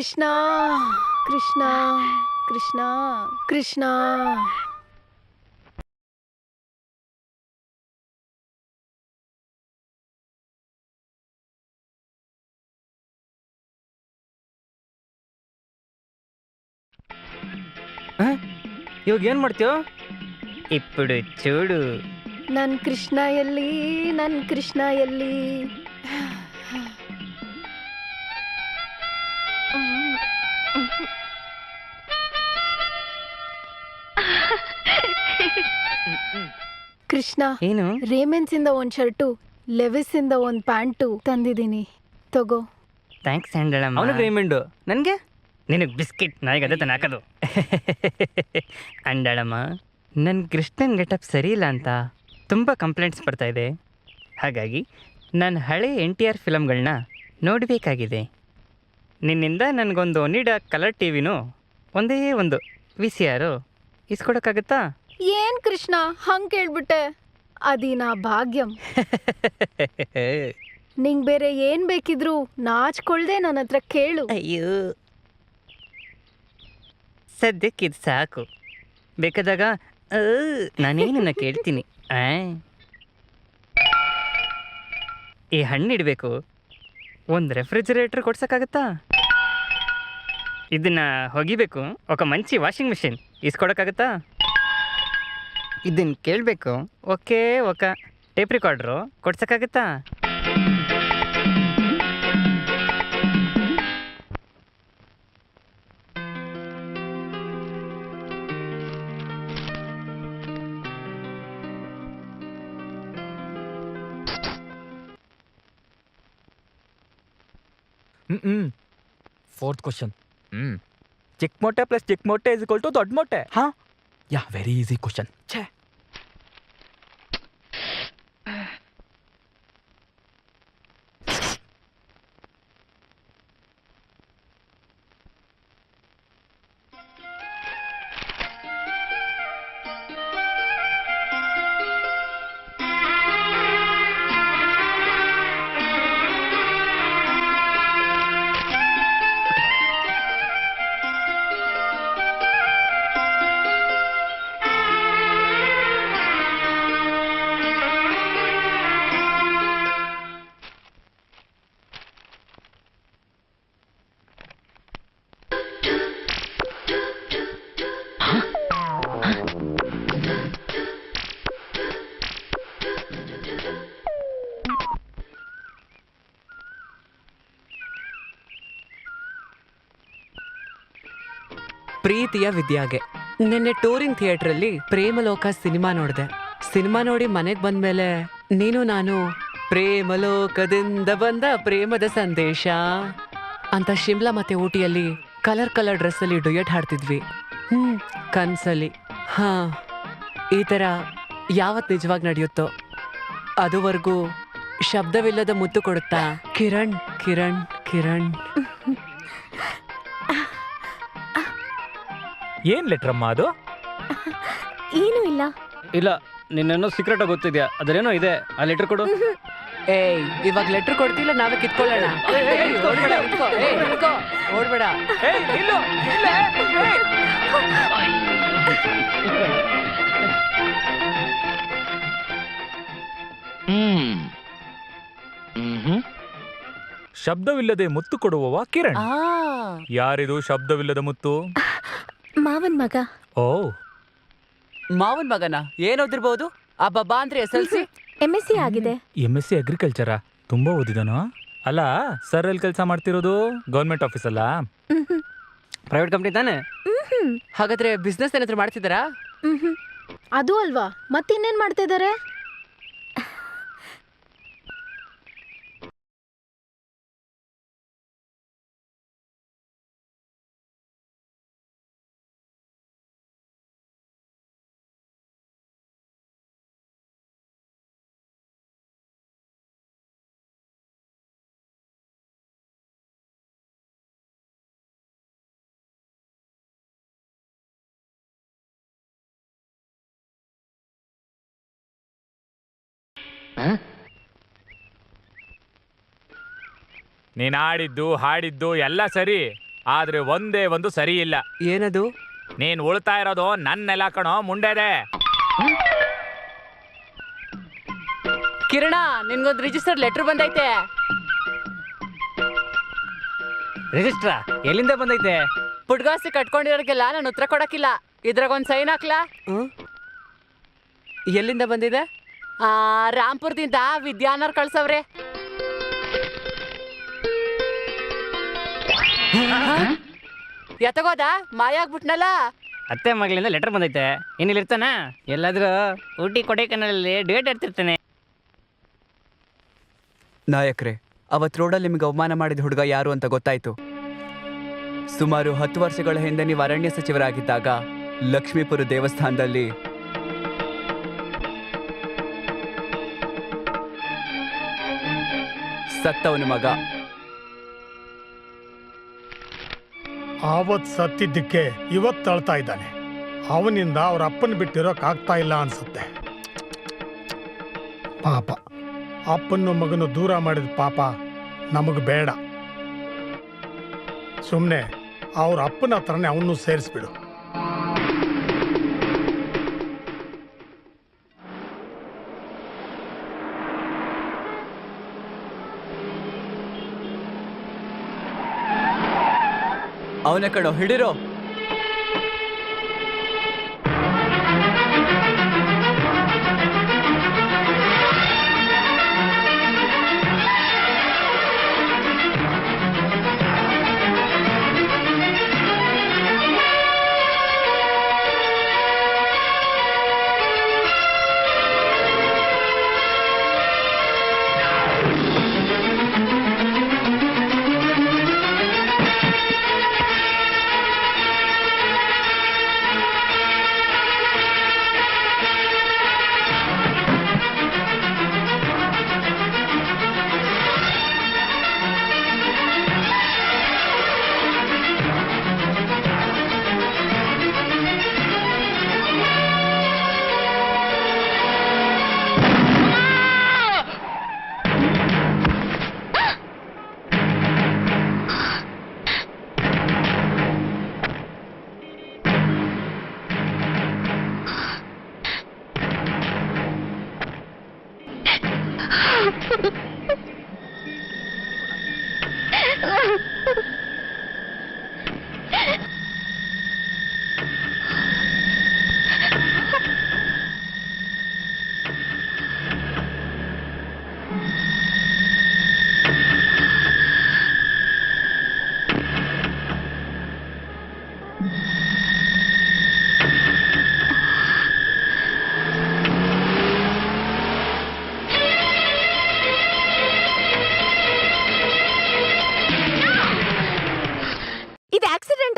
ಕೃಷ್ಣ ಕೃಷ್ಣ ಕೃಷ್ಣ ಕೃಷ್ಣ. ಇವಾಗ ಏನ್ ಮಾಡ್ತೀಯೋ? ఇప్పుడు చూడు. ನನ್ ಕೃಷ್ಣ ಎಲ್ಲಿ, ನನ್ ಕೃಷ್ಣ ಎಲ್ಲಿ? ಕೃಷ್ಣ, ಏನು? ರೇಮೆನ್ಸ್ ಇಂದ ಒಂದ್ ಶರ್ಟು, ಲೆವಿಸ್ ಇಂದ ಒಂದ್ ಪ್ಯಾಂಟು ತಂದಿದ್ದೀನಿ, ತಗೋ. ಥ್ಯಾಂಕ್ಸ್ ಹ್ಯಾಂಡಳಮ್ಮ. ಅವನಿಗೆ ರೇಮಂಡು, ನನಗೆ ನಿನಗೆ ಬಿಸ್ಕೆಟ್. ನಾಯಿಗೆ ಅದೇ ತಾನೆ ಹಾಕೋದು. ಅಂಡಳಮ್ಮ, ನನ್ನ ಕೃಷ್ಣನ್ ಗೆಟಪ್ ಸರಿ ಇಲ್ಲ ಅಂತ ತುಂಬ ಕಂಪ್ಲೇಂಟ್ಸ್ ಬರ್ತಾ ಇದೆ. ಹಾಗಾಗಿ ನಾನು ಹಳೆ NTR ಫಿಲಮ್ಗಳನ್ನ ನೋಡಬೇಕಾಗಿದೆ. ನಿನ್ನಿಂದ ನನಗೊಂದು ಒನಿಡಾ ಕಲರ್ ಟಿವಿನೂ ಒಂದೇ ಒಂದು VCR ಇಸ್ಕೊಡೋಕ್ಕಾಗತ್ತಾ? ಏನ್ ಕೃಷ್ಣ ಹಂಗ್ ಕೇಳ್ಬಿಟ್ಟೆ? ಅದೀನಾ ಭಾಗ್ಯಂ. ನಿಂಗ್ ಬೇರೆ ಏನ್ ಬೇಕಿದ್ರು ನಾಚ್ಕೊಳ್ದೆ ನನ್ನ ಹತ್ರ ಕೇಳು. ಅಯ್ಯೋ, ಸದ್ಯಕ್ಕೆ ಇದು ಸಾಕು. ಬೇಕಾದಾಗ ನಾನೇನನ್ನ ಕೇಳ್ತೀನಿ. ಈ ಹಣ್ಣು ಇಡಬೇಕು, ಒಂದು ರೆಫ್ರಿಜರೇಟರ್ ಕೊಡ್ಸೋಕ್ಕಾಗತ್ತಾ? ಇದನ್ನ ಹೊಗಿಬೇಕು, ఒక మంచి ವಾಷಿಂಗ್ ಮಿಷಿನ್ ಇಸ್ಕೊಡೋಕ್ಕಾಗತ್ತಾ? ಇದನ್ನು ಕೇಳಬೇಕು, okay tape recorder ಕೊಡ್ಸೋಕ್ಕಾಗತ್ತಾ? Fourth question. Chick motte plus chick motte is equal to dod motte. Huh? Yeah, very easy question. Che. ಪ್ರೀತಿಯ ವಿದ್ಯಾಗೆ ನಿನ್ನೆ ಟೂರಿಂಗ್ ಥಿಯೇಟ್ರಲ್ಲಿ ಪ್ರೇಮಲೋಕ ಸಿನಿಮಾ ನೋಡಿದೆ. ಸಿನಿಮಾ ನೋಡಿ ಮನೆಗೆ ಬಂದ್ಮೇಲೆ ನೀನು ನಾನು ಪ್ರೇಮಲೋಕದಿಂದ ಬಂದ ಪ್ರೇಮದ ಸಂದೇಶ ಅಂತ ಶಿಮ್ಲಾ ಮತ್ತೆ ಊಟಿಯಲ್ಲಿ ಕಲರ್ ಡ್ರೆಸ್ಸಲ್ಲಿ ಡುಯೆಟ್ ಹಾಡ್ತಿದ್ವಿ. ಕನ್ಸಲ್ಲಿ. ಹಾ, ಈ ಥರ ಯಾವತ್ತು ನಿಜವಾಗಿ ನಡೆಯುತ್ತೋ ಅದುವರೆಗೂ ಶಬ್ದವಿಲ್ಲದ ಮುತ್ತು ಕೊಡುತ್ತಾ ಕಿರಣ್ ಕಿರಣ್ ಕಿರಣ್. ಏನ್ ಲೆಟರ್ ಅಮ್ಮ ಅದು? ಏನೂ ಇಲ್ಲ. ಇಲ್ಲ, ನಿನ್ನೇನೋ ಸೀಕ್ರೆಟ್ ಆಗಿ ಗೊತ್ತಿದ್ಯಾ? ಅದೇನೋ ಇದೆ, ಆ ಲೆಟರ್ ಕೊಡು. ಏಯ್, ಇವಾಗ ಲೆಟರ್ ಕೊಡ್ತಿಲ್ಲ, ನಾವೇ ಕಿತ್ಕೊಳ್ಳೋಣ. ಓಡ್ಬೇಡ. ಶಬ್ದವಿಲ್ಲದೆ ಮುತ್ತು ಕೊಡುವವ ಕಿರಣ್. ಯಾರಿದು ಶಬ್ದವಿಲ್ಲದ ಮುತ್ತು? ಮಾವನ್ ಮಗ. ಓ, ಮಾವನ್ ಮಗನ? ಏನ್ ಓದಿರ್ಬೋದು? ಅಬ್ಬಬ್ಬಾ ಅಂದ್ರೆ SLC, MSc ಆಗಿದೆ. MSc ಅಗ್ರಿಕಲ್ಚರಾ? ತುಂಬಾ ಓದಿದನು. ಅಲ್ಲ, ಸರ್ ಎಲ್ಲಿ ಕೆಲಸ ಮಾಡ್ತಿರೋದು? ಗೌರ್ಮೆಂಟ್ ಆಫೀಸ್ ಅಲ್ಲ, ಪ್ರೈವೇಟ್ ಕಂಪ್ನಿ ತಾನೆ? ಹಾಗಾದ್ರೆ ಬಿಸ್ನೆಸ್ ಏನಾದ್ರು ಮಾಡ್ತಿದ್ದಾರಾ? ಅದು ಅಲ್ವಾ, ಮತ್ತಿನ್ನೇನ್ ಮಾಡ್ತಾ ಇದಾರೆ? ನೀನ್ ಆಡಿದ್ದು ಹಾಡಿದ್ದು ಎಲ್ಲ ಸರಿ, ಆದ್ರೆ ಒಂದೇ ಒಂದು ಸರಿ ಇಲ್ಲ. ಏನದು? ನೀನ್ ಉಳ್ತಾ ಇರೋದು ನನ್ನೆಲ್ಲ ಕಣೋ ಮುಂಡೆದೆ. ಕಿರಣ, ನಿನ್ಗೊಂದು ರಿಜಿಸ್ಟರ್ ಲೆಟರ್ ಬಂದೈತೆ. ರಿಜಿಸ್ಟ್ರಾ ಎಲ್ಲಿಂದ ಬಂದೈತೆ? ಪುಟ್ಗಾಸಿ ಕಟ್ಕೊಂಡಿರೋರ್ಗೆಲ್ಲ ನಾನು ಉತ್ತರ ಕೊಡಕ್ಕಿಲ್ಲ. ಇದ್ರಾಗ ಒಂದು ಸೈನ್ ಹಾಕ್ಲಾ? ಎಲ್ಲಿಂದ ಬಂದಿದೆ? ರಾಂಪುರದಿಂದ ವಿದ್ಯಾನವ್ರು ಕಳ್ಸವ್ರೆ. ಎತ್ತಗೋದ ಮಾಯ ಆಗ್ಬಿಟ್ನಲ್ಲ. ಅತ್ತೆ ಮಗಳಿಂದ ಲೆಟರ್ ಬಂದೈತೆ. ಇನ್ನಿಲ್ಲಿ ಇರ್ತಾನ? ಎಲ್ಲಾದ್ರೂ ಊಟಿ ಕೊಡೈಕನಲ್ಲಿ ಡೇಟ್ ಇರ್ತಿರ್ತಾನೆ. ನಾಯಕ್ರೆ, ಅವತ್ತು ರೋಡಲ್ಲಿ ನಿಮಗೆ ಅವಮಾನ ಮಾಡಿದ ಹುಡುಗ ಯಾರು ಅಂತ ಗೊತ್ತಾಯ್ತು. ಸುಮಾರು 10 ವರ್ಷಗಳ ಹಿಂದೆ ನೀವು ಅರಣ್ಯ ಸಚಿವರಾಗಿದ್ದಾಗ ಲಕ್ಷ್ಮೀಪುರ ದೇವಸ್ಥಾನದಲ್ಲಿ ಸತ್ತವನ ಮಗ. ಆವತ್ ಸತ್ತಿದ್ದಕ್ಕೆ ಇವತ್ತು ಅಳ್ತಾ ಇದ್ದಾನೆ. ಅವನಿಂದ ಅವ್ರ ಅಪ್ಪನ ಬಿಟ್ಟಿರೋಕ್ ಆಗ್ತಾ ಇಲ್ಲ ಅನ್ಸುತ್ತೆ. ಪಾಪ, ಅಪ್ಪನ ಮಗನು ದೂರ ಮಾಡಿದ ಪಾಪ ನಮಗ್ ಬೇಡ. ಸುಮ್ಮನೆ ಅವ್ರ ಅಪ್ಪನ ಹತ್ರನೇ ಅವನು ಸೇರಿಸ್ಬಿಡು. ಅವನ ಕಣೋ, ಹಿಡಿರೋ.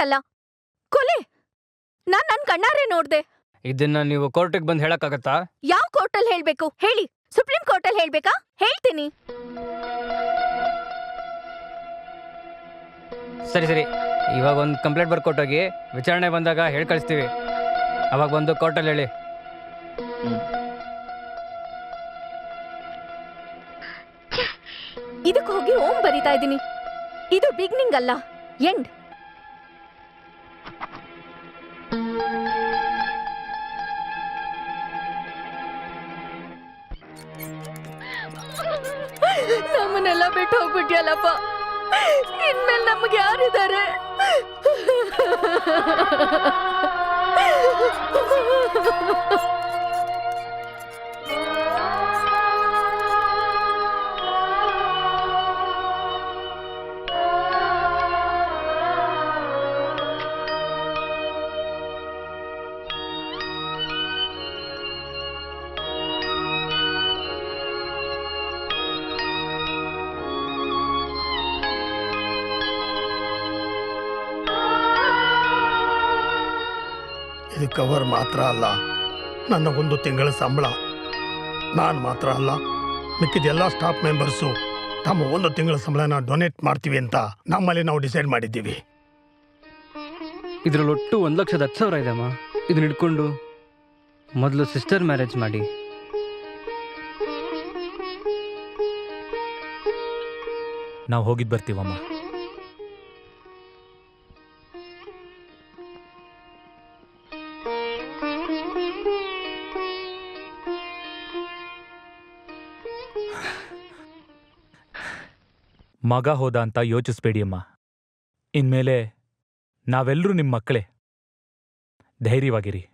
ಅಲ್ಲ, ಕೊಲೆ. ನಾನ್ ನನ್ ಕಣ್ಣಾರೆ ನೋಡ್ದೆ. ಇದನ್ನ ನೀವು ಕೋರ್ಟಿಗೆ ಬಂದು ಹೇಳಕ್ಕಾಗತ್ತಾ? ಯಾವ ಕೋರ್ಟಲ್ಲಿ ಹೇಳ್ಬೇಕು ಹೇಳಿ? ಸುಪ್ರೀಂ ಕೋರ್ಟಲ್ಲಿ ಹೇಳ್ಬೇಕಾ? ಹೇಳ್ತೀನಿ. ಸರಿ ಸರಿ, ಇವಾಗ ಒಂದು ಕಂಪ್ಲೇಂಟ್ ಬರ್ಕೊಟ್ಟೋಗಿ ವಿಚಾರಣೆ ಬಂದಾಗ ಹೇಳಿ ಕಳಿಸ್ತೀವಿ. ಅವಾಗ ಬಂದು ಕೋರ್ಟಲ್ಲಿ ಹೇಳಿ. ಇದಕ್ಕೆ ಹೋಗಿ ಓಂ ಬರಿತಾ ಇದ್ದೀನಿ. ಇದು ಬಿಗಿನಿಂಗ್ ಅಲ್ಲ, ಎಂಡ್. ನಮ್ಮನ್ನೆಲ್ಲ ಬಿಟ್ಟು ಹೋಗ್ಬಿಟ್ಯಲ್ಲಪ್ಪ. ಇನ್ಮೇಲೆ ನಮ್ಗೆ ಯಾರಿದ್ದಾರೆ? ಇದು ಕವರ್ ಮಾತ್ರ ಅಲ್ಲ, ನನ್ನ 1 ತಿಂಗಳ ಸಂಬಳ. ನಾನು ಮಾತ್ರ ಅಲ್ಲ, ಮಿಕ್ಕಿದ ಎಲ್ಲ ಸ್ಟಾಫ್ ಮೆಂಬರ್ಸು ತಮ್ಮ 1 ತಿಂಗಳ ಸಂಬಳನ ಡೊನೇಟ್ ಮಾಡ್ತೀವಿ ಅಂತ ನಮ್ಮಲ್ಲಿ ನಾವು ಡಿಸೈಡ್ ಮಾಡಿದ್ದೀವಿ. ಇದರಲ್ಲಿ ಒಟ್ಟು 1,10,000 ಇದೆಮ್ಮ. ಇದನ್ನ ಹಿಡ್ಕೊಂಡು ಮೊದಲು ಸಿಸ್ಟರ್ ಮ್ಯಾರೇಜ್ ಮಾಡಿ. ನಾವು ಹೋಗಿದ್ದು ಬರ್ತೀವಮ್ಮ. ಮಗ ಹೋದ ಅಂತ ಯೋಚಿಸ್ಬೇಡಿ ಅಮ್ಮ. ಇನ್ಮೇಲೆ ನಾವೆಲ್ಲರೂ ನಿಮ್ಮ ಮಕ್ಕಳೇ. ಧೈರ್ಯವಾಗಿರಿ.